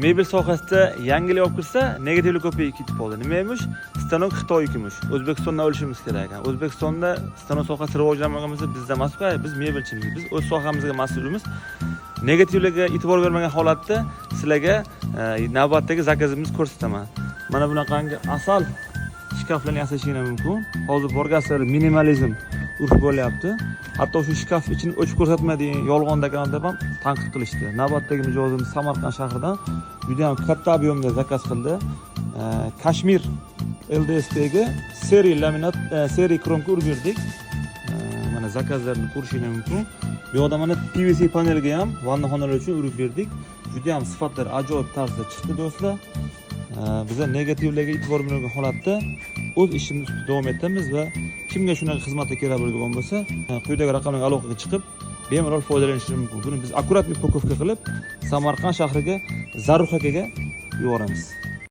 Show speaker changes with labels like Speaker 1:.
Speaker 1: mebel sohasida yangilik olib kirsa, negativlik ko'payib ketib qoldi. Nima emish? Stanok Xitoynikimish. O'zbekistondan olishimiz kerak. O'zbekistonda stanok sohasi rivojlanmagan bo'lsa, bizda emas-ku, biz mebelchimiz. Biz o'z sohamizga mas'ulmiz. Negativlarga e'tibor bermagan holatda sizlarga navbatdagi zakazimizni ko'rsataman. Mana bunaqangi asal shkaflarni yasashingiz mumkin. Hozir borgasizlar minimalizm urf bo'lyapti. Hatto shu shkaf ichini ochib ko'rsatmaydigan yolg'on degan deb ham tanqid qilishdi. Navbatdagi mijozimiz Samarqand shahridan juda ham katta ob'yomda zakaz qildi. Kashmir LDSTga seriy laminat, seriy kromka urib berdik. Mana zakazlarni ko'rishingiz mumkin. Bu yoqda mana PVC panelga ham vannaxonalar uchun urib berdik. Juda ham sifatlar ajoyib tarzda chiqdi do'stlar. Biz negativlarga e'tibor bermagan holatda o'z ishimizni ustida davom etamiz va kimga shunaqa xizmatlar kerak bo'lgan bo'lsa, quyidagi raqamlarga aloqaga chiqib, bemalol foydalanishingiz mumkin. Buni biz akkuratni upakovka qilib, Samarqand shahriga Zarruh akaga yuboramiz.